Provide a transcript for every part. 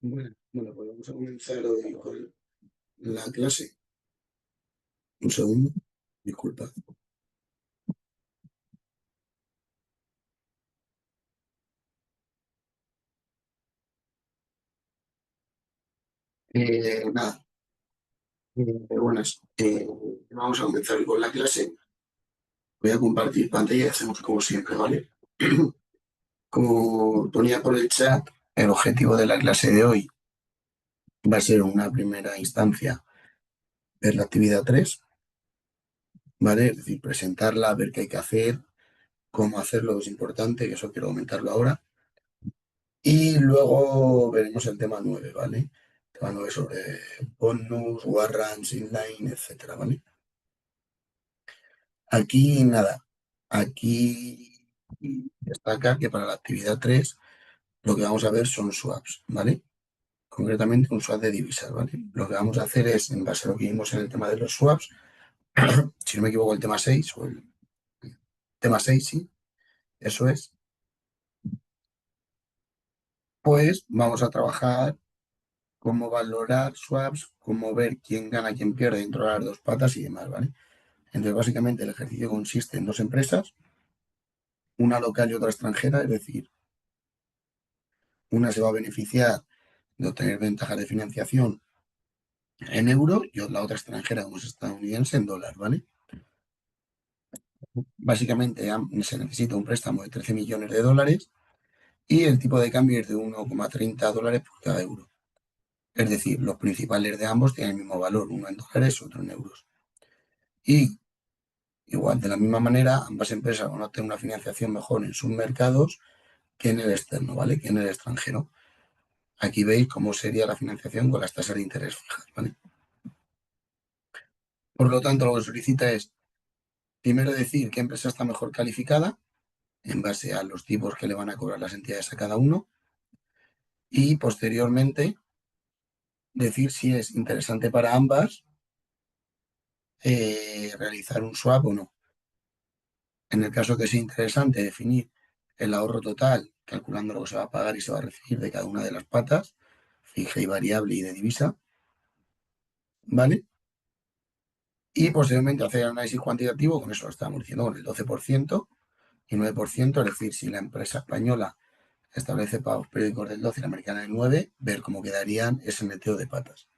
Bueno, pues vamos a comenzar hoy con la clase. Un segundo, disculpa. Nada, buenas. Vamos a comenzar hoy con la clase. Voy a compartir pantalla y hacemos como siempre, ¿vale? Como ponía por el chat, el objetivo de la clase de hoy va a ser una primera instancia ver la actividad 3, ¿vale? Es decir, presentarla, ver qué hay que hacer, cómo hacerlo es importante, que eso quiero comentarlo ahora. Y luego veremos el tema 9, ¿vale? Tema 9 sobre bonus, warrants, inline, etcétera, ¿vale? Aquí nada, aquí destaca que para la actividad 3 lo que vamos a ver son swaps, ¿vale? Concretamente un swap de divisas, ¿vale? Lo que vamos a hacer es, en base a lo que vimos en el tema de los swaps, si no me equivoco, el tema 6 o el tema 6 sí, eso es, pues vamos a trabajar cómo valorar swaps, cómo ver quién gana, quién pierde dentro de las dos patas y demás, ¿vale? Entonces, básicamente, el ejercicio consiste en dos empresas, una local y otra extranjera, es decir, una se va a beneficiar de obtener ventajas de financiación en euro y la otra extranjera, como es estadounidense, en dólar, ¿vale? Básicamente, se necesita un préstamo de 13 millones de dólares y el tipo de cambio es de 1,30 dólares por cada euro. Es decir, los principales de ambos tienen el mismo valor, uno en dólares, otro en euros. Y igual, de la misma manera, ambas empresas van a obtener una financiación mejor en sus mercados que en el externo, ¿vale? Que en el extranjero. Aquí veis cómo sería la financiación con las tasas de interés fijas, ¿vale? Por lo tanto, lo que solicita es primero decir qué empresa está mejor calificada en base a los tipos que le van a cobrar las entidades a cada uno y posteriormente decir si es interesante para ambas realizar un swap o no. En el caso que sea interesante, definir el ahorro total, calculando lo que se va a pagar y se va a recibir de cada una de las patas, fija y variable y de divisa, ¿vale? Y posteriormente hacer el análisis cuantitativo, con eso lo estamos diciendo, con el 12% y 9%, es decir, si la empresa española establece pagos periódicos del 12 y la americana del 9, ver cómo quedarían ese neteo de patas.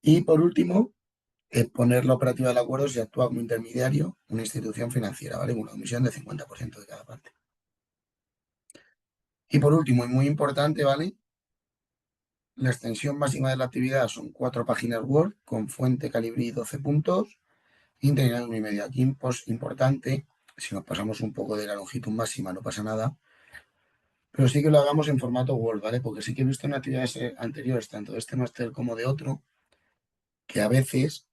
Y por último, poner la operativa del acuerdo si actúa como intermediario una institución financiera, ¿vale? Una comisión de 50% de cada parte. Y por último, y muy importante, ¿vale? La extensión máxima de la actividad son 4 páginas Word con fuente Calibri 12 puntos, integral 1,5. Aquí, pues, importante, si nos pasamos un poco de la longitud máxima no pasa nada, pero sí que lo hagamos en formato Word, ¿vale? Porque sí que he visto en actividades anteriores, tanto de este máster como de otro, que a veces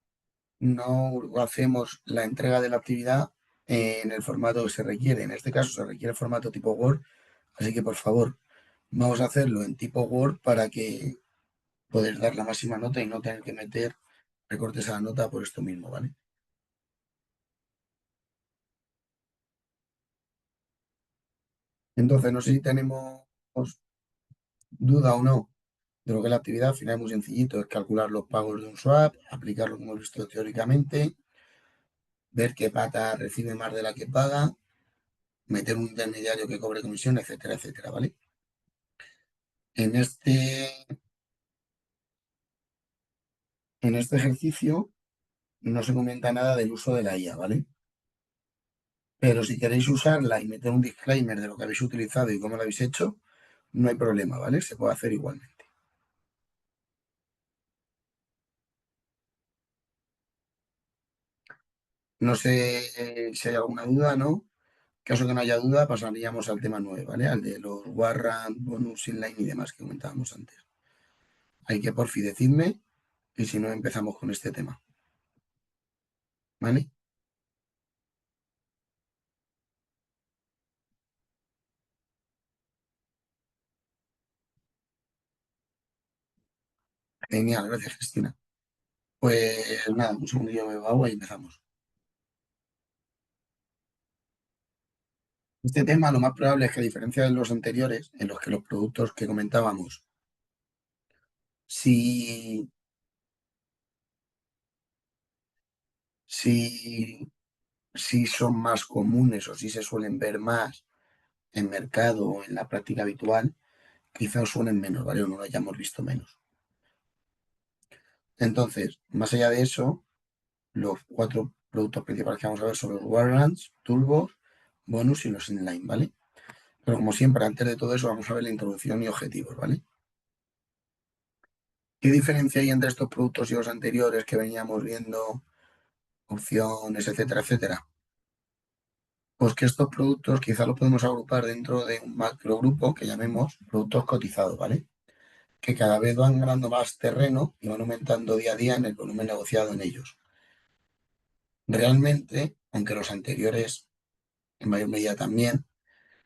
no hacemos la entrega de la actividad en el formato que se requiere. En este caso se requiere formato tipo Word, así que por favor, vamos a hacerlo en tipo Word para que poder dar la máxima nota y no tener que meter recortes a la nota por esto mismo, ¿vale? Entonces, no sé si tenemos duda o no de lo que es la actividad. Al final es muy sencillito, es calcular los pagos de un swap, aplicarlo como hemos visto teóricamente, ver qué pata recibe más de la que paga, meter un intermediario que cobre comisión, etcétera, etcétera, ¿vale? En este ejercicio no se comenta nada del uso de la IA, ¿vale? Pero si queréis usarla y meter un disclaimer de lo que habéis utilizado y cómo lo habéis hecho, no hay problema, ¿vale? Se puede hacer igualmente. No sé si hay alguna duda, ¿no? En caso que no haya duda, pasaríamos al tema 9, ¿vale? Al de los warrant, bonus, inline y demás que comentábamos antes. Hay que porfi decidme y si no empezamos con este tema, ¿vale? Genial, gracias, Cristina. Pues nada, un segundillo me bebo agua y empezamos. Este tema lo más probable es que a diferencia de los anteriores, en los que los productos que comentábamos Si, si, si son más comunes o si se suelen ver más en mercado o en la práctica habitual, quizás suenen menos, ¿vale? O no lo hayamos visto menos. Entonces, más allá de eso, los cuatro productos principales que vamos a ver son los warrants, turbos, bonus y los inline, ¿vale? Pero como siempre, antes de todo eso, vamos a ver la introducción y objetivos, ¿vale? ¿Qué diferencia hay entre estos productos y los anteriores que veníamos viendo, opciones, etcétera, etcétera? Pues que estos productos quizá los podemos agrupar dentro de un macrogrupo que llamemos productos cotizados, ¿vale? Que cada vez van ganando más terreno y van aumentando día a día en el volumen negociado en ellos. Realmente, aunque los anteriores en mayor medida también,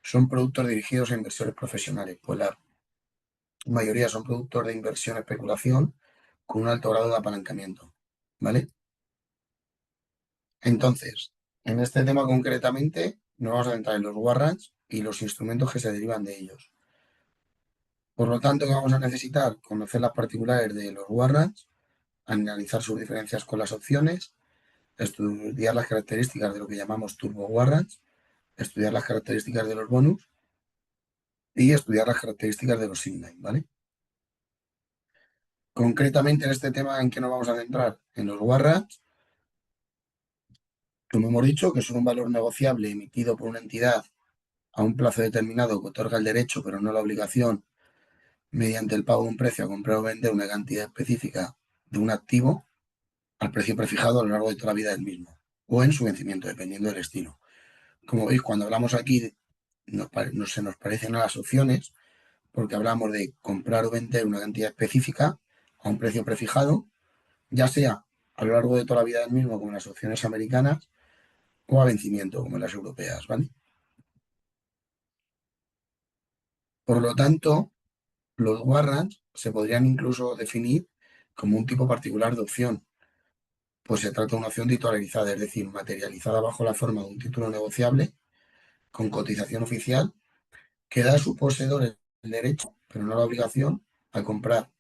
son productos dirigidos a inversores profesionales, pues la mayoría son productos de inversión especulación con un alto grado de apalancamiento, ¿vale? Entonces, en este tema concretamente, nos vamos a centrar en los warrants y los instrumentos que se derivan de ellos. Por lo tanto, ¿qué vamos a necesitar? Conocer las particulares de los warrants, analizar sus diferencias con las opciones, estudiar las características de lo que llamamos turbo warrants, estudiar las características de los bonus y estudiar las características de los inline, ¿vale? Concretamente en este tema, ¿en qué nos vamos a centrar? En los warrants, como hemos dicho, que son un valor negociable emitido por una entidad a un plazo determinado que otorga el derecho, pero no la obligación, mediante el pago de un precio a comprar o vender una cantidad específica de un activo al precio prefijado a lo largo de toda la vida del mismo, o en su vencimiento, dependiendo del estilo. Como veis, cuando hablamos aquí, se nos parecen a las opciones, porque hablamos de comprar o vender una cantidad específica a un precio prefijado, ya sea a lo largo de toda la vida del mismo, como en las opciones americanas, o a vencimiento, como en las europeas, ¿vale? Por lo tanto, los warrants se podrían incluso definir como un tipo particular de opción, pues se trata de una opción titularizada, es decir, materializada bajo la forma de un título negociable con cotización oficial que da a su poseedor el derecho, pero no la obligación, a comprar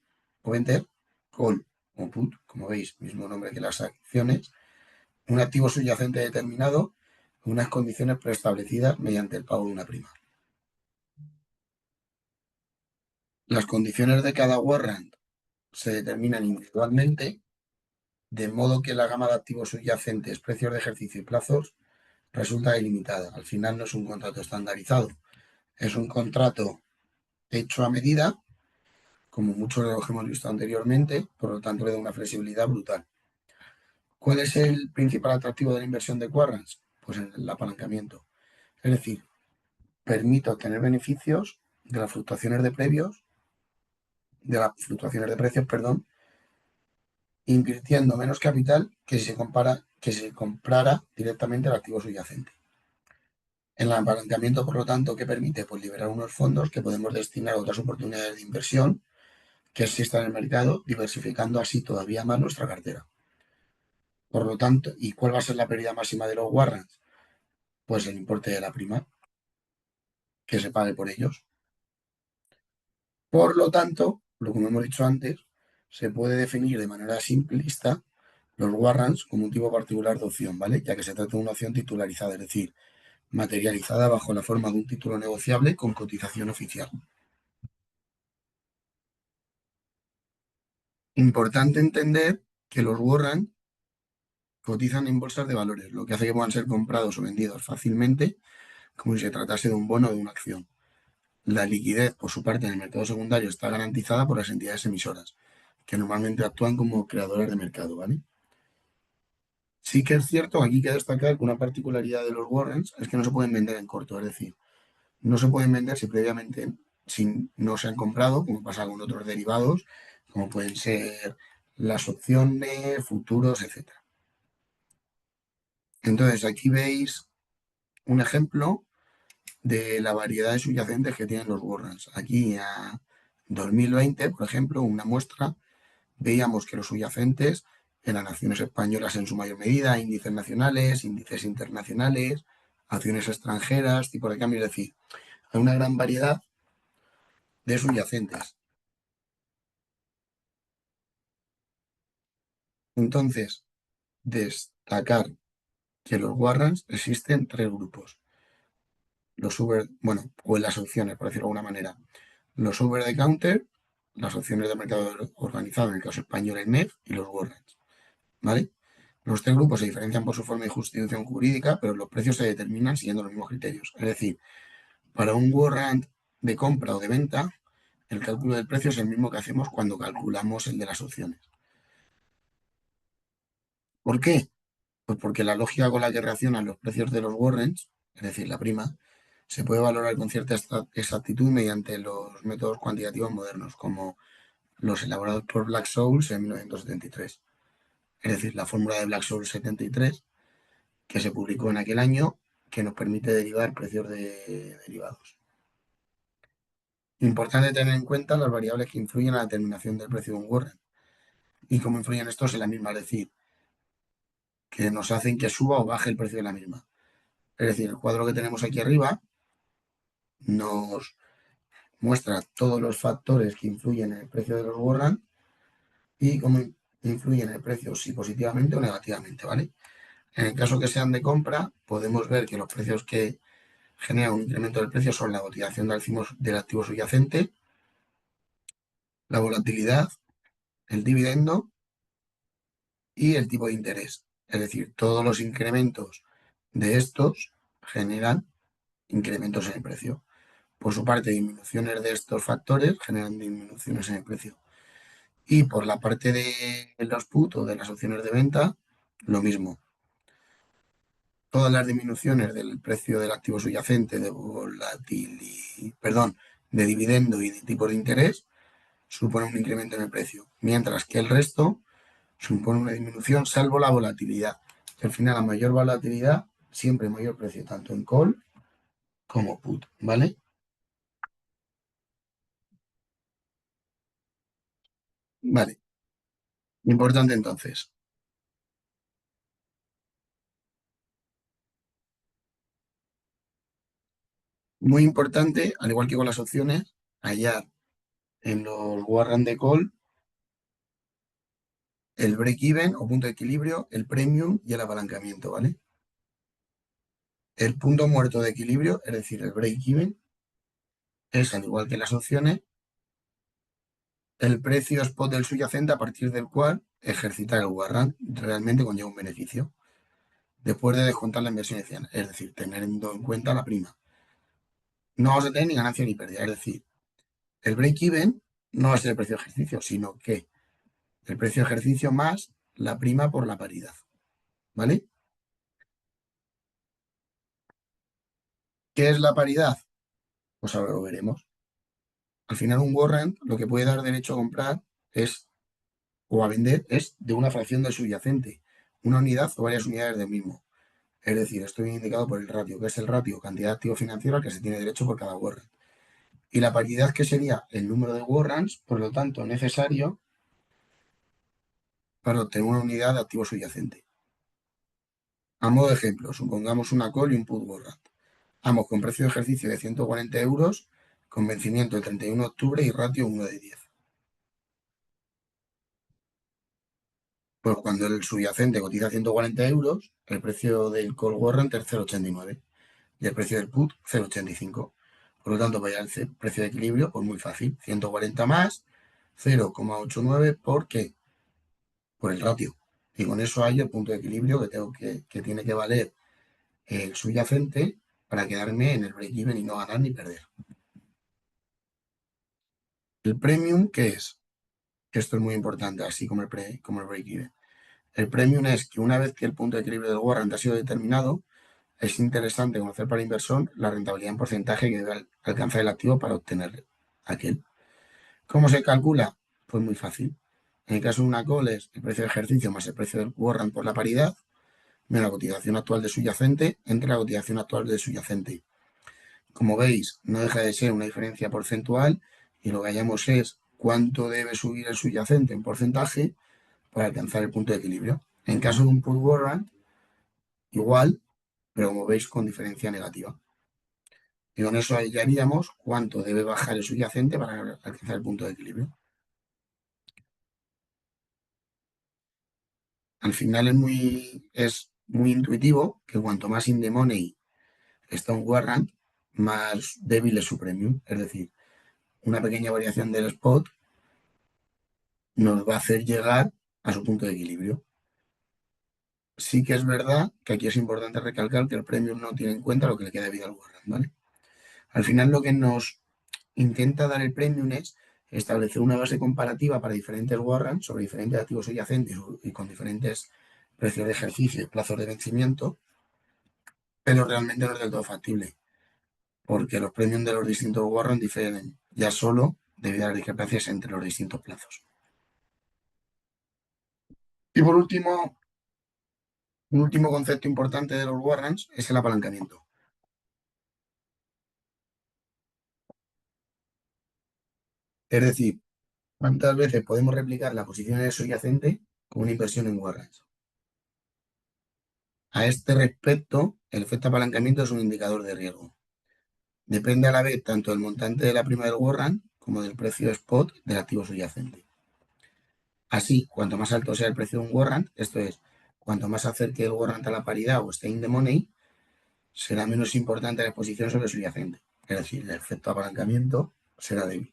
o vender call o put, como veis, mismo nombre que las acciones, un activo subyacente determinado con unas condiciones preestablecidas mediante el pago de una prima. Las condiciones de cada warrant se determinan individualmente, de modo que la gama de activos subyacentes, precios de ejercicio y plazos resulta ilimitada. Al final no es un contrato estandarizado, es un contrato hecho a medida, como muchos de los que hemos visto anteriormente, por lo tanto le da una flexibilidad brutal. ¿Cuál es el principal atractivo de la inversión de warrants? Pues el apalancamiento. Es decir, permite obtener beneficios de las fluctuaciones de precios, perdón, invirtiendo menos capital que si se comprara directamente el activo subyacente. El apalancamiento, por lo tanto, ¿qué permite? Pues liberar unos fondos que podemos destinar a otras oportunidades de inversión que existen en el mercado, diversificando así todavía más nuestra cartera. Por lo tanto, ¿y cuál va a ser la pérdida máxima de los warrants? Pues el importe de la prima que se pague por ellos. Por lo tanto, lo que hemos dicho antes, se puede definir de manera simplista los warrants como un tipo particular de opción, ¿vale? Ya que se trata de una opción titularizada, es decir, materializada bajo la forma de un título negociable con cotización oficial. Importante entender que los warrants cotizan en bolsas de valores, lo que hace que puedan ser comprados o vendidos fácilmente, como si se tratase de un bono o de una acción. La liquidez, por su parte, en el mercado secundario está garantizada por las entidades emisoras, que normalmente actúan como creadores de mercado, ¿vale? Sí que es cierto, aquí hay que destacar que una particularidad de los warrants es que no se pueden vender en corto, es decir, no se pueden vender si no se han comprado, como pasa con otros derivados, como pueden ser las opciones, futuros, etcétera. Entonces, aquí veis un ejemplo de la variedad de subyacentes que tienen los warrants. Aquí a 2020, por ejemplo, una muestra, veíamos que los subyacentes eran acciones españolas en su mayor medida, índices nacionales, índices internacionales, acciones extranjeras, tipo de cambio, es decir, hay una gran variedad de subyacentes. Entonces, destacar que los warrants existen tres grupos. Los over, bueno, o en las opciones, por decirlo de alguna manera. Los over the counter, las opciones de mercado organizado, en el caso español el NEF, y los warrants, ¿vale? Los tres grupos se diferencian por su forma y constitución jurídica, pero los precios se determinan siguiendo los mismos criterios. Es decir, para un warrant de compra o de venta, el cálculo del precio es el mismo que hacemos cuando calculamos el de las opciones. ¿Por qué? Pues porque la lógica con la que reaccionan los precios de los warrants, es decir, la prima, se puede valorar con cierta exactitud mediante los métodos cuantitativos modernos, como los elaborados por Black-Scholes en 1973. Es decir, la fórmula de Black-Scholes 73, que se publicó en aquel año, que nos permite derivar precios de derivados. Importante tener en cuenta las variables que influyen en la determinación del precio de un warrant y cómo influyen estos en la misma, es decir, que nos hacen que suba o baje el precio de la misma. Es decir, el cuadro que tenemos aquí arriba nos muestra todos los factores que influyen en el precio de los warrants y cómo influyen en el precio, si positivamente o negativamente, ¿vale? En el caso que sean de compra, podemos ver que los precios que generan un incremento del precio son la cotización del activo subyacente, la volatilidad, el dividendo y el tipo de interés. Es decir, todos los incrementos de estos generan incrementos en el precio. Por su parte, disminuciones de estos factores generan disminuciones en el precio. Y por la parte de los put o de las opciones de venta, lo mismo. Todas las disminuciones del precio del activo subyacente, de dividendo y de tipo de interés, suponen un incremento en el precio. Mientras que el resto supone una disminución, salvo la volatilidad. Que al final, a mayor volatilidad, siempre mayor precio, tanto en call como put, ¿vale? Vale. Importante entonces. Muy importante, al igual que con las opciones, hallar en los warrant de call el break-even o punto de equilibrio, el premium y el apalancamiento, ¿vale? El punto muerto de equilibrio, es decir, el break-even, es al igual que las opciones, el precio spot del subyacente a partir del cual ejercitar el warrant realmente conlleva un beneficio, después de descontar la inversión inicial, es decir, teniendo en cuenta la prima. No vamos a tener ni ganancia ni pérdida, es decir, el break-even no va a ser el precio de ejercicio, sino que el precio de ejercicio más la prima por la paridad, ¿vale? ¿Qué es la paridad? Pues ahora lo veremos. Al final, un warrant lo que puede dar derecho a comprar es, o a vender, es de una fracción del subyacente, una unidad o varias unidades del mismo. Es decir, esto viene indicado por el ratio, que es el ratio cantidad de activo financiero al que se tiene derecho por cada warrant. Y la paridad, que sería el número de warrants, por lo tanto, necesario para obtener una unidad de activo subyacente. A modo de ejemplo, supongamos una call y un put warrant. Ambos con precio de ejercicio de 140 euros, con vencimiento el 31 de octubre y ratio 1 de 10. Pues cuando el subyacente cotiza 140 euros, el precio del call warrant es 0,89 y el precio del put 0,85. Por lo tanto, vaya el precio de equilibrio, pues muy fácil. 140 más 0,89. ¿Por qué? Por el ratio. Y con eso hay el punto de equilibrio que tiene que valer el subyacente para quedarme en el break-even y no ganar ni perder. El premium, ¿qué es? Que esto es muy importante, así como como el break-even. El premium es que una vez que el punto de equilibrio del warrant ha sido determinado, es interesante conocer para el inversor la rentabilidad en porcentaje que debe alcanzar el activo para obtener aquel. ¿Cómo se calcula? Pues muy fácil. En el caso de una call es el precio de ejercicio más el precio del warrant por la paridad, menos la cotización actual de subyacente, entre la cotización actual de subyacente. Como veis, no deja de ser una diferencia porcentual y lo que hallamos es cuánto debe subir el subyacente en porcentaje para alcanzar el punto de equilibrio. En caso de un put warrant, igual, pero como veis con diferencia negativa. Y con eso ya haríamos cuánto debe bajar el subyacente para alcanzar el punto de equilibrio. Al final es muy intuitivo que cuanto más in the money está un warrant, más débil es su premium. Es decir, una pequeña variación del spot nos va a hacer llegar a su punto de equilibrio. Sí que es verdad que aquí es importante recalcar que el premium no tiene en cuenta lo que le queda de vida al warrant, ¿vale? Al final lo que nos intenta dar el premium es establecer una base comparativa para diferentes warrants sobre diferentes activos subyacentes y con diferentes precios de ejercicio y plazos de vencimiento, pero realmente no es del todo factible, porque los premiums de los distintos warrants difieren ya solo debido a las discrepancias entre los distintos plazos. Y por último, un último concepto importante de los warrants es el apalancamiento. Es decir, cuántas veces podemos replicar la posición en el subyacente con una inversión en warrants. A este respecto, el efecto apalancamiento es un indicador de riesgo. Depende a la vez tanto del montante de la prima del warrant como del precio spot del activo subyacente. Así, cuanto más alto sea el precio de un warrant, esto es, cuanto más acerque el warrant a la paridad o esté in the money, será menos importante la exposición sobre el subyacente. Es decir, el efecto apalancamiento será débil.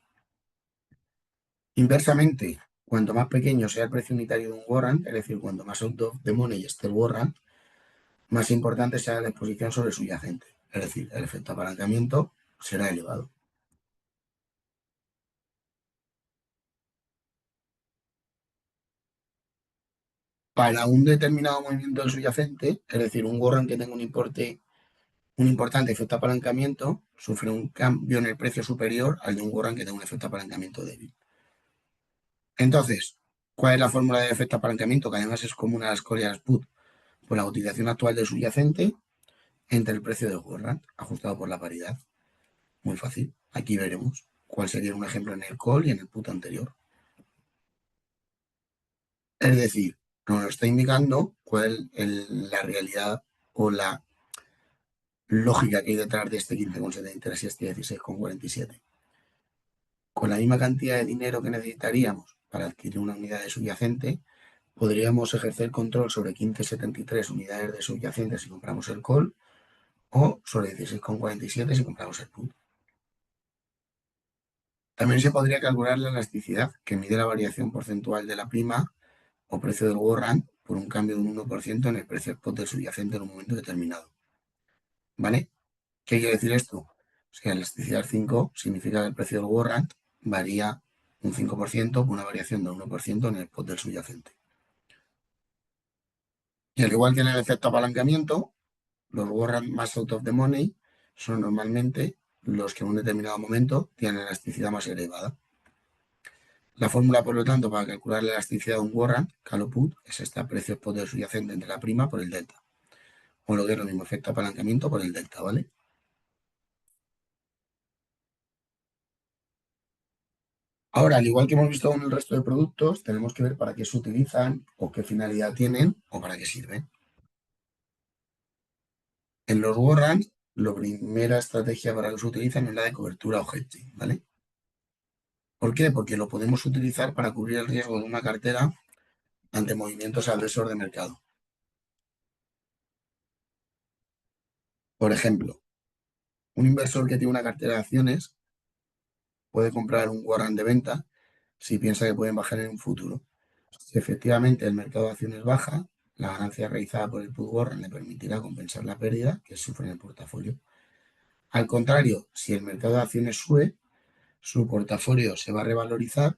Inversamente, cuanto más pequeño sea el precio unitario de un warrant, es decir, cuanto más out of the money esté el warrant, más importante será la exposición sobre el subyacente. Es decir, el efecto apalancamiento será elevado. Para un determinado movimiento del subyacente, es decir, un warrant que tenga un importante efecto apalancamiento, sufre un cambio en el precio superior al de un warrant que tenga un efecto apalancamiento débil. Entonces, ¿cuál es la fórmula de efecto apalancamiento? Que además es común a las Colliers Put, por la utilización actual del subyacente entre el precio del warrant, ajustado por la paridad. Muy fácil. Aquí veremos cuál sería un ejemplo en el call y en el put anterior. Es decir, nos está indicando cuál es la realidad o la lógica que hay detrás de este 15,73 y este 16,47. Con la misma cantidad de dinero que necesitaríamos para adquirir una unidad de subyacente, podríamos ejercer control sobre 15,73 unidades de subyacente si compramos el call o sobre 16,47 si compramos el put. También se podría calcular la elasticidad, que mide la variación porcentual de la prima o precio del warrant por un cambio de un 1% en el precio spot del subyacente en un momento determinado. ¿Vale? ¿Qué quiere decir esto? O sea, elasticidad 5 significa que el precio del warrant varía un 5% por una variación del 1% en el spot del subyacente. Y al igual que en el efecto apalancamiento, los warrants más out of the money son normalmente los que en un determinado momento tienen elasticidad más elevada. La fórmula, por lo tanto, para calcular la elasticidad de un warrant, call o put, es esta precio spot del subyacente entre la prima por el delta. O lo que es lo mismo, efecto apalancamiento por el delta, ¿vale? Ahora, al igual que hemos visto con el resto de productos, tenemos que ver para qué se utilizan o qué finalidad tienen o para qué sirven. En los warrants, la primera estrategia para que se utilizan es la de cobertura o hedging, ¿vale? ¿Por qué? Porque lo podemos utilizar para cubrir el riesgo de una cartera ante movimientos adversos de mercado. Por ejemplo, un inversor que tiene una cartera de acciones puede comprar un warrant de venta si piensa que pueden bajar en un futuro. Si efectivamente el mercado de acciones baja, la ganancia realizada por el put warrant le permitirá compensar la pérdida que sufre en el portafolio. Al contrario, si el mercado de acciones sube, su portafolio se va a revalorizar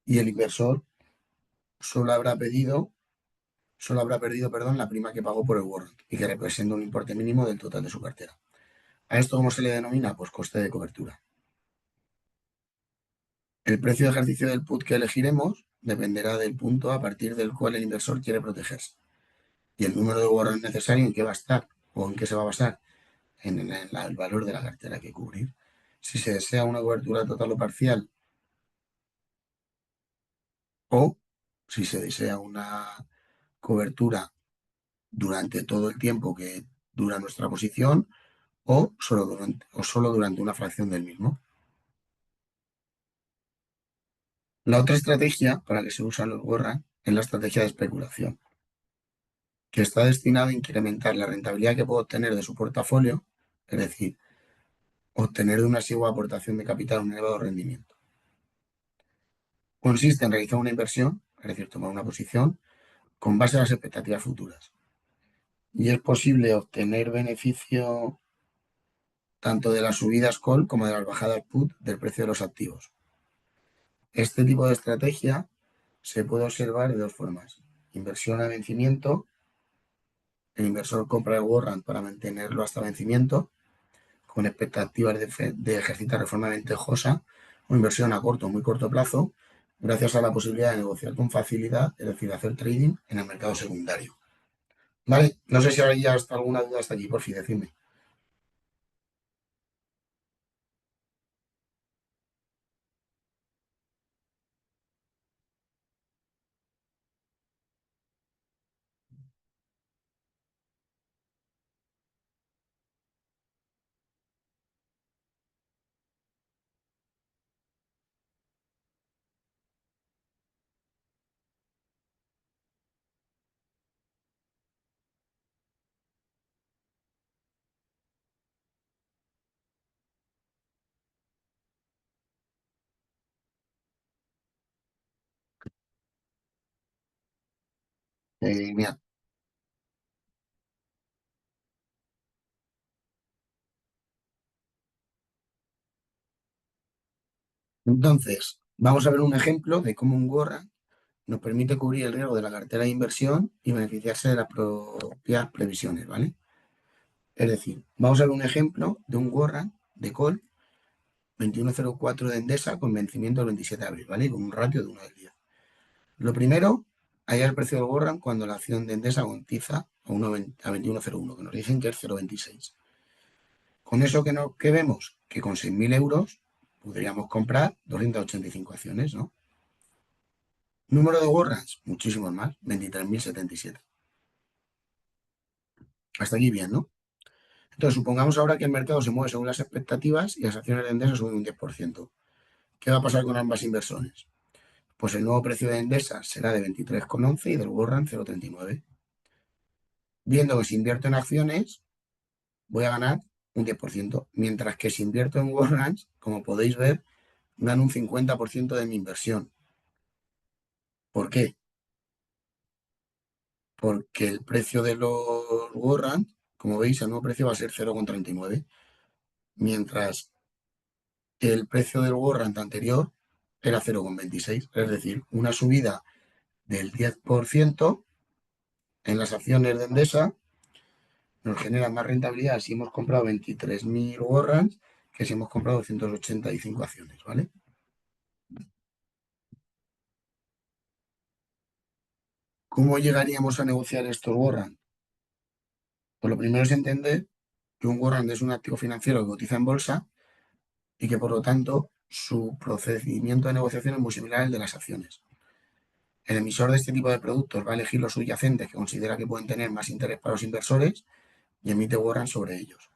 y el inversor solo habrá pedido, solo habrá perdido, perdón, la prima que pagó por el warrant y que representa un importe mínimo del total de su cartera. ¿A esto cómo se le denomina? Pues coste de cobertura. El precio de ejercicio del put que elegiremos dependerá del punto a partir del cual el inversor quiere protegerse y el número de warrants necesario en qué va a estar o en qué se va a basar en el valor de la cartera que cubrir. Si se desea una cobertura total o parcial o si se desea una cobertura durante todo el tiempo que dura nuestra posición o solo durante una fracción del mismo. La otra estrategia para que se usan los warrants en la estrategia de especulación, que está destinado a incrementar la rentabilidad que puede obtener de su portafolio, es decir, obtener de una asigua aportación de capital un elevado rendimiento. Consiste en realizar una inversión, es decir, tomar una posición, con base a las expectativas futuras. Y es posible obtener beneficio tanto de las subidas call como de las bajadas put del precio de los activos. Este tipo de estrategia se puede observar de dos formas. Inversión a vencimiento. El inversor compra el warrant para mantenerlo hasta vencimiento, con expectativas de ejercitar de forma ventejosa, o inversión a corto o muy corto plazo, gracias a la posibilidad de negociar con facilidad, es decir, hacer trading en el mercado secundario. Vale, no sé si ahora ya está alguna duda hasta aquí, por fin, decidme. Mira, entonces, vamos a ver un ejemplo de cómo un warrant nos permite cubrir el riesgo de la cartera de inversión y beneficiarse de las propias previsiones, ¿vale? Es decir, vamos a ver un ejemplo de un warrant de call 2104 de Endesa con vencimiento el 27 de abril, ¿vale? Y con un ratio de 1 del 10. Lo primero, hallar el precio del warrant cuando la acción de Endesa cotiza a 21,01, que nos dicen que es 0,26. Con eso que vemos que con 6.000 euros podríamos comprar 285 acciones, ¿no? Número de warrants, muchísimos más, 23.077. Hasta aquí bien, ¿no? Entonces, supongamos ahora que el mercado se mueve según las expectativas y las acciones de Endesa suben un 10%. ¿Qué va a pasar con ambas inversiones? Pues el nuevo precio de Endesa será de 23,11 y del warrant 0,39. Viendo que si invierto en acciones, voy a ganar un 10%, mientras que si invierto en warrants, como podéis ver, gano un 50% de mi inversión. ¿Por qué? Porque el precio de los warrants, como veis, el nuevo precio va a ser 0,39, mientras que el precio del warrant anterior era 0,26, es decir, una subida del 10% en las acciones de Endesa nos genera más rentabilidad si hemos comprado 23.000 warrants que si hemos comprado 285 acciones, ¿vale? ¿Cómo llegaríamos a negociar estos warrants? Pues lo primero es entender que un warrant es un activo financiero que cotiza en bolsa y que por lo tanto su procedimiento de negociación es muy similar al de las acciones. El emisor de este tipo de productos va a elegir los subyacentes que considera que pueden tener más interés para los inversores y emite warrants sobre ellos.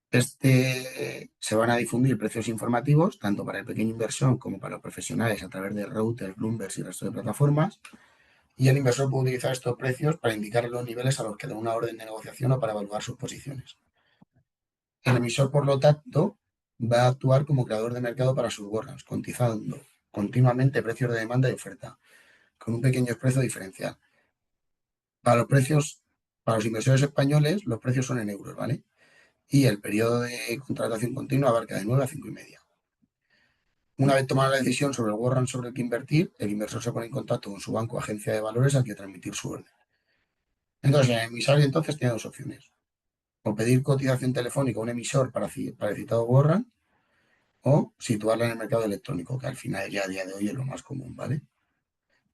Se van a difundir precios informativos, tanto para el pequeño inversor como para los profesionales, a través de routers, Bloomberg y el resto de plataformas. Y el inversor puede utilizar estos precios para indicar los niveles a los que da una orden de negociación o para evaluar sus posiciones. El emisor, por lo tanto, va a actuar como creador de mercado para sus warrants, cotizando continuamente precios de demanda y oferta, con un pequeño precio diferencial. Para los precios, para los inversores españoles, los precios son en euros, ¿vale? Y el periodo de contratación continua abarca de 9 a 5,5. Una vez tomada la decisión sobre el warrant sobre el que invertir, el inversor se pone en contacto con su banco o agencia de valores al que transmitir su orden. Entonces, el emisario entonces tiene dos opciones. O pedir cotización telefónica a un emisor para el citado warrant, o situarla en el mercado electrónico, que al final ya a día de hoy es lo más común, ¿vale?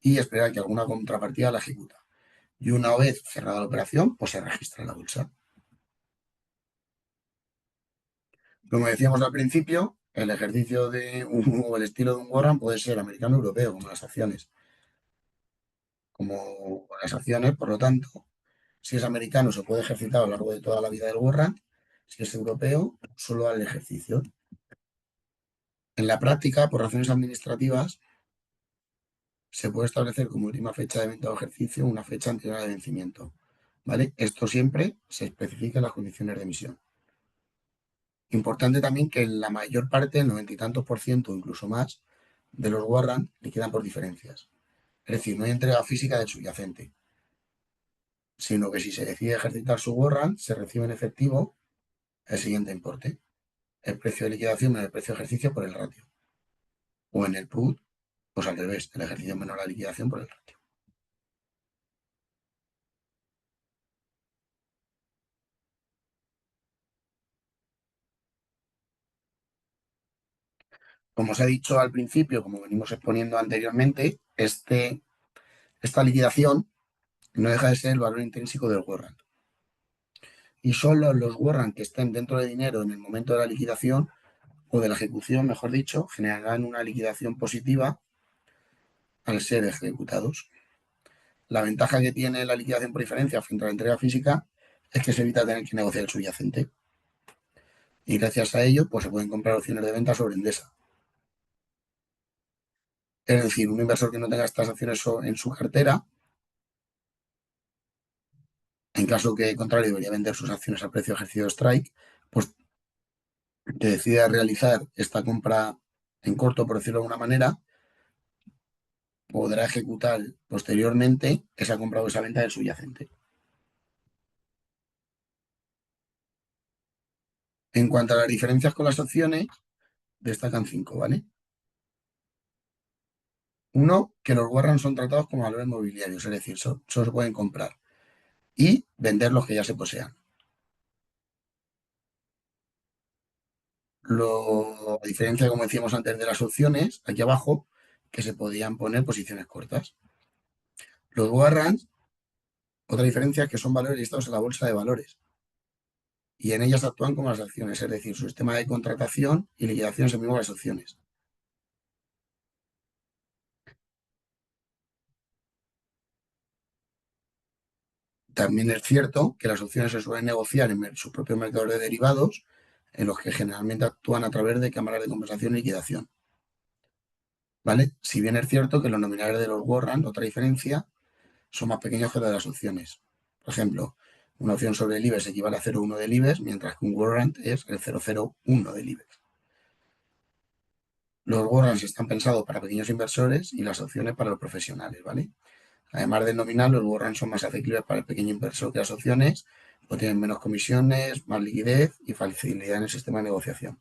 Y esperar que alguna contrapartida la ejecuta. Y una vez cerrada la operación, pues se registra en la bolsa. Como decíamos al principio, el ejercicio o el estilo de un warrant puede ser americano o europeo, como las acciones, por lo tanto, si es americano se puede ejercitar a lo largo de toda la vida del warrant, si es europeo, solo al ejercicio. En la práctica, por razones administrativas, se puede establecer como última fecha de venta o ejercicio una fecha anterior de vencimiento. ¿Vale? Esto siempre se especifica en las condiciones de emisión. Importante también que la mayor parte, el 90 y tantos por ciento, incluso más, de los warrants liquidan por diferencias. Es decir, no hay entrega física del subyacente, sino que si se decide ejercitar su warrant, se recibe en efectivo el siguiente importe: el precio de liquidación menos el precio de ejercicio por el ratio. O en el put, pues al revés, el ejercicio menos la liquidación por el ratio. Como os he dicho al principio, como venimos exponiendo anteriormente, esta liquidación no deja de ser el valor intrínseco del warrant. Y solo los warrants que estén dentro de dinero en el momento de la liquidación o de la ejecución, mejor dicho, generarán una liquidación positiva al ser ejecutados. La ventaja que tiene la liquidación por diferencia frente a la entrega física es que se evita tener que negociar el subyacente. Y gracias a ello, pues se pueden comprar opciones de venta sobre Endesa. Es decir, un inversor que no tenga estas acciones en su cartera, en caso que contrario debería vender sus acciones a precio ejercido strike, pues que decida realizar esta compra en corto, por decirlo de alguna manera, podrá ejecutar posteriormente esa compra o esa venta del subyacente. En cuanto a las diferencias con las opciones, destacan cinco, ¿vale? Uno, que los warrants son tratados como valores mobiliarios, es decir, solo se pueden comprar y vender los que ya se posean. A diferencia, como decíamos antes, de las opciones, aquí abajo, que se podían poner posiciones cortas. Los warrants, otra diferencia es que son valores listados en la bolsa de valores y en ellas actúan como las acciones, es decir, su sistema de contratación y liquidación es el mismo que las opciones. También es cierto que las opciones se suelen negociar en sus propios mercados de derivados, en los que generalmente actúan a través de cámaras de compensación y liquidación. ¿Vale? Si bien es cierto que los nominales de los warrants, otra diferencia, son más pequeños que los de las opciones. Por ejemplo, una opción sobre el IBEX equivale a 0,1 del IBEX, mientras que un warrant es el 0,01 del IBEX. Los warrants están pensados para pequeños inversores y las opciones para los profesionales, ¿vale? Además del nominal, los warrants son más asequibles para el pequeño inversor que las opciones, pues tienen menos comisiones, más liquidez y facilidad en el sistema de negociación.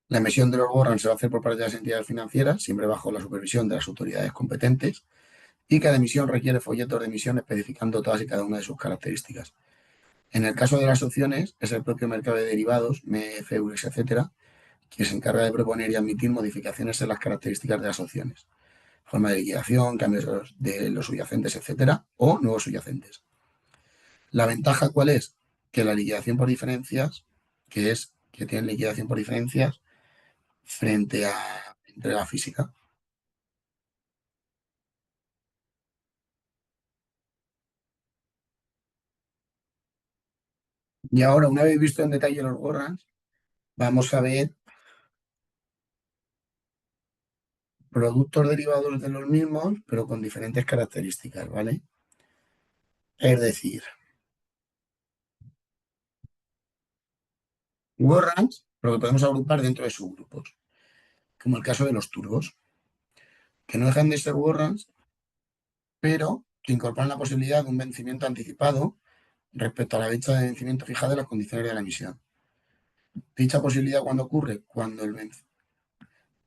La emisión de los warrants se va a hacer por parte de las entidades financieras, siempre bajo la supervisión de las autoridades competentes, y cada emisión requiere folletos de emisión especificando todas y cada una de sus características. En el caso de las opciones, es el propio mercado de derivados, MEF, EURES, etcétera, quien se encarga de proponer y admitir modificaciones en las características de las opciones, forma de liquidación, cambios de los subyacentes, etcétera, o nuevos subyacentes. La ventaja, ¿cuál es? Que la liquidación por diferencias, que tienen liquidación por diferencias frente a entrega física. Y ahora, una vez visto en detalle los warrants, vamos a ver productos derivados de los mismos, pero con diferentes características, ¿vale? Es decir, warrants, pero que podemos agrupar dentro de subgrupos, como el caso de los turbos, que no dejan de ser warrants, pero que incorporan la posibilidad de un vencimiento anticipado respecto a la fecha de vencimiento fijada de las condiciones de la emisión. Dicha posibilidad, ¿cuándo ocurre?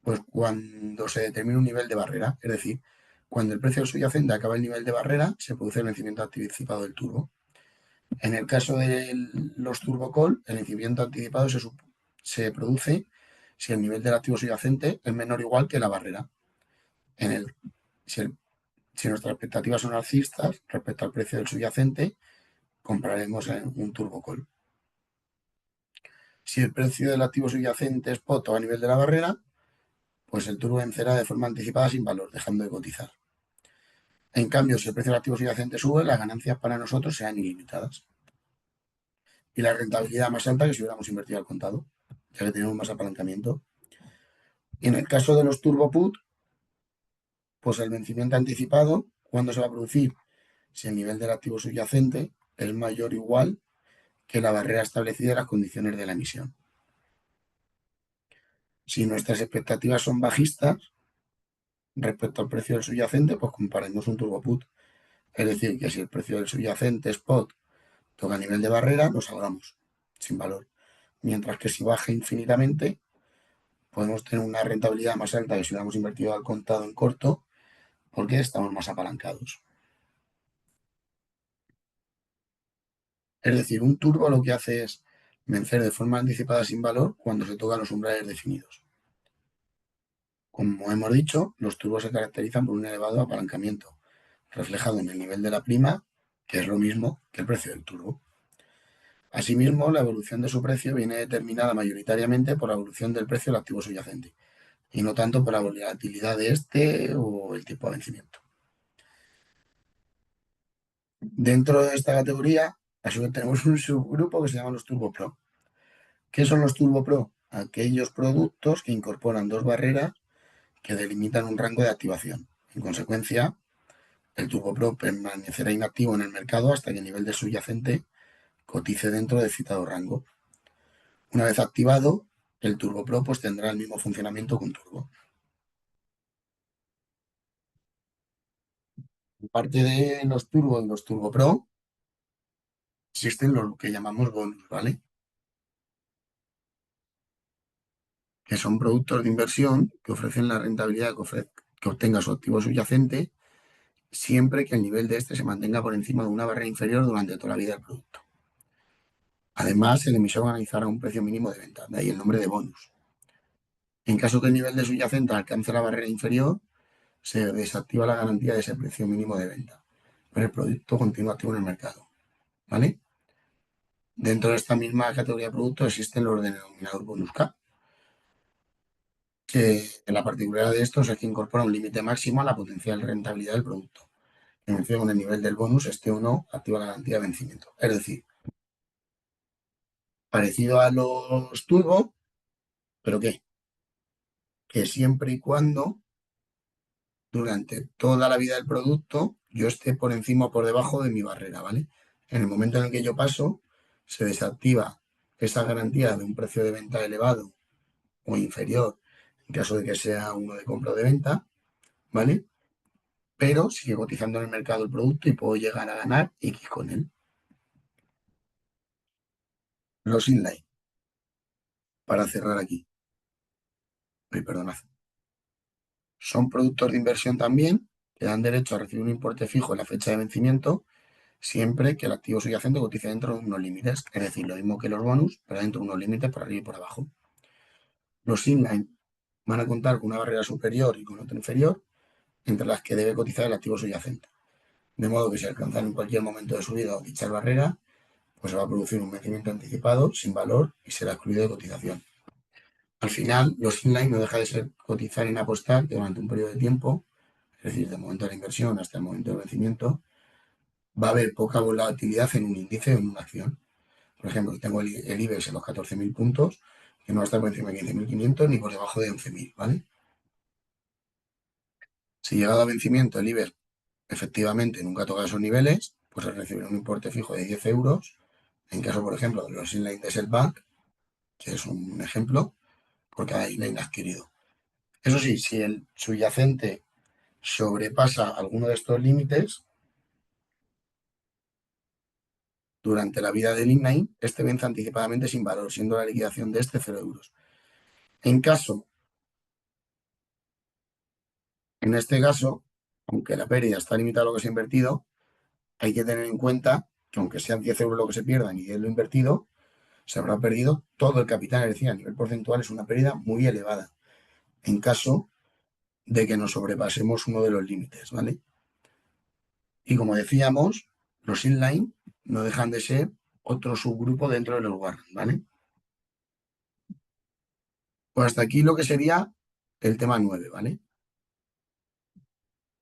Pues cuando se determina un nivel de barrera, es decir, cuando el precio del subyacente acaba el nivel de barrera, se produce el vencimiento anticipado del turbo. En el caso de los turbo call, el vencimiento anticipado se produce si el nivel del activo subyacente es menor o igual que la barrera. En el, si, el- si nuestras expectativas son alcistas respecto al precio del subyacente, compraremos un turbo call. Si el precio del activo subyacente es spot o a nivel de la barrera, pues el turbo vencerá de forma anticipada sin valor, dejando de cotizar. En cambio, si el precio del activo subyacente sube, las ganancias para nosotros serán ilimitadas y la rentabilidad más alta que si hubiéramos invertido al contado. ya que tenemos más apalancamiento. Y en el caso de los turbo put, pues el vencimiento anticipado, ¿cuándo se va a producir? Si el nivel del activo subyacente es mayor o igual que la barrera establecida en las condiciones de la emisión. Si nuestras expectativas son bajistas respecto al precio del subyacente, pues comparemos un turbo put. Es decir, que si el precio del subyacente spot toca nivel de barrera, nos salgamos sin valor. Mientras que si baja infinitamente, podemos tener una rentabilidad más alta que si hubiéramos invertido al contado en corto, porque estamos más apalancados. Es decir, un turbo lo que hace es vencer de forma anticipada sin valor cuando se tocan los umbrales definidos. Como hemos dicho, los turbos se caracterizan por un elevado apalancamiento, reflejado en el nivel de la prima, que es lo mismo que el precio del turbo. Asimismo, la evolución de su precio viene determinada mayoritariamente por la evolución del precio del activo subyacente, y no tanto por la volatilidad de este o el tipo de vencimiento. Dentro de esta categoría, a su vez tenemos un subgrupo que se llama los Turbo Pro. ¿Qué son los Turbo Pro? Aquellos productos que incorporan dos barreras que delimitan un rango de activación. En consecuencia, el Turbo Pro permanecerá inactivo en el mercado hasta que el nivel de subyacente cotice dentro del citado rango. Una vez activado, el Turbo Pro pues, tendrá el mismo funcionamiento que un turbo. Aparte de los Turbo y los Turbo Pro, existen lo que llamamos bonus, ¿vale? Que son productos de inversión que ofrecen la rentabilidad que obtenga su activo subyacente siempre que el nivel de este se mantenga por encima de una barrera inferior durante toda la vida del producto. Además, el emisor organizará un precio mínimo de venta, de ahí el nombre de bonus. En caso que el nivel de subyacente alcance la barrera inferior, se desactiva la garantía de ese precio mínimo de venta, pero el producto continúa activo en el mercado. ¿Vale? Dentro de esta misma categoría de productos existen los denominados bonus K, que la particularidad de estos es que incorpora un límite máximo a la potencial rentabilidad del producto, que menciona con el nivel del bonus esté o no activa la garantía de vencimiento. Es decir, parecido a los turbo, pero ¿qué? Que siempre y cuando durante toda la vida del producto yo esté por encima o por debajo de mi barrera, ¿vale? En el momento en el que yo paso, se desactiva esa garantía de un precio de venta elevado o inferior, en caso de que sea uno de compra o de venta, ¿vale? Pero sigue cotizando en el mercado el producto y puedo llegar a ganar X con él. Los inline, para cerrar aquí. Ay, perdonad. Son productos de inversión también que dan derecho a recibir un importe fijo en la fecha de vencimiento siempre que el activo subyacente cotice dentro de unos límites, es decir, lo mismo que los bonus, pero dentro de unos límites por arriba y por abajo. Los inline van a contar con una barrera superior y con otra inferior, entre las que debe cotizar el activo subyacente. De modo que si alcanzan en cualquier momento de su vida dicha barrera, pues se va a producir un vencimiento anticipado sin valor y será excluido de cotización. Al final, los inline no deja de ser cotizar en apostar que durante un periodo de tiempo, es decir, del momento de la inversión hasta el momento del vencimiento, va a haber poca volatilidad en un índice o en una acción. Por ejemplo, tengo el IBEX en los 14.000 puntos, que no va a estar por encima de 15.500 ni por debajo de 11.000, ¿vale? Si llegado a vencimiento el IBEX efectivamente nunca toca esos niveles, pues se recibirá un importe fijo de 10 euros. En caso, por ejemplo, de los inline de Selbank, que es un ejemplo, por cada inline adquirido. Eso sí, si el subyacente sobrepasa alguno de estos límites durante la vida del inline, este vence anticipadamente sin valor, siendo la liquidación de este 0 euros. En caso En este caso, aunque la pérdida está limitada a lo que se ha invertido, hay que tener en cuenta que aunque sean 10 euros lo que se pierdan y 10 lo invertido, se habrá perdido todo el capital. Es decir, a nivel porcentual es una pérdida muy elevada en caso de que nos sobrepasemos uno de los límites, ¿vale? Y como decíamos, los inline no dejan de ser otro subgrupo dentro de los warrants, ¿vale? Pues hasta aquí lo que sería el tema 9, ¿vale?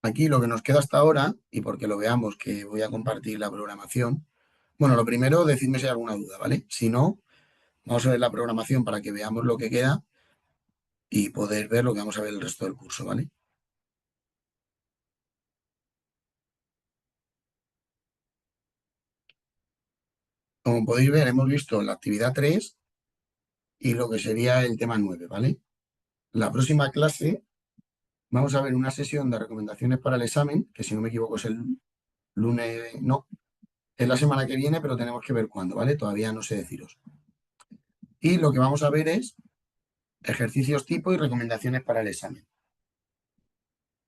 Aquí lo que nos queda hasta ahora, y porque lo veamos que voy a compartir la programación, bueno, lo primero, decidme si hay alguna duda, ¿vale? Si no, Vamos a ver la programación para que veamos lo que queda y poder ver lo que vamos a ver el resto del curso, ¿vale? Como podéis ver, hemos visto la actividad 3 y lo que sería el tema 9, ¿vale? La próxima clase vamos a ver una sesión de recomendaciones para el examen, que si no me equivoco es el lunes, no, es la semana que viene, pero tenemos que ver cuándo, ¿vale? Todavía no sé deciros. Y lo que vamos a ver es ejercicios tipo y recomendaciones para el examen.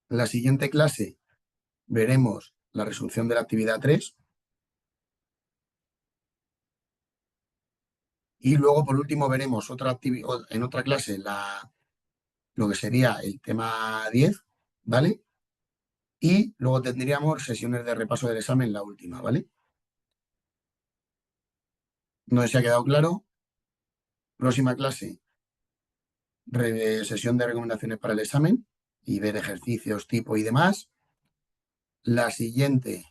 La siguiente clase veremos la resolución de la actividad 3 y luego por último veremos en otra clase lo que sería el tema 10, ¿vale? Y luego tendríamos sesiones de repaso del examen, la última, ¿vale? No sé si ha quedado claro. Próxima clase, sesión de recomendaciones para el examen y ver ejercicios tipo y demás. La siguiente,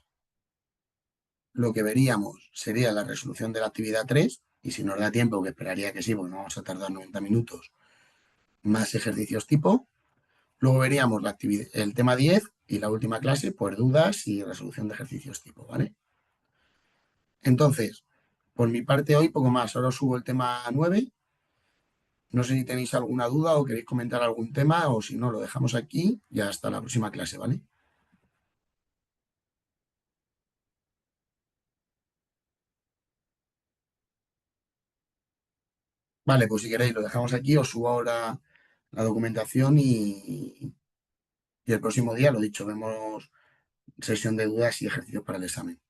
lo que veríamos sería la resolución de la actividad 3 y si nos da tiempo, que esperaría que sí, porque no vamos a tardar 90 minutos, más ejercicios tipo. Luego veríamos el tema 10 y la última clase, pues dudas y resolución de ejercicios tipo, ¿vale? Entonces, por mi parte hoy poco más. Ahora os subo el tema 9. No sé si tenéis alguna duda o queréis comentar algún tema o si no, lo dejamos aquí y hasta la próxima clase, ¿vale? Vale, pues si queréis lo dejamos aquí, os subo ahora la documentación y el próximo día, lo dicho, vemos sesión de dudas y ejercicios para el examen.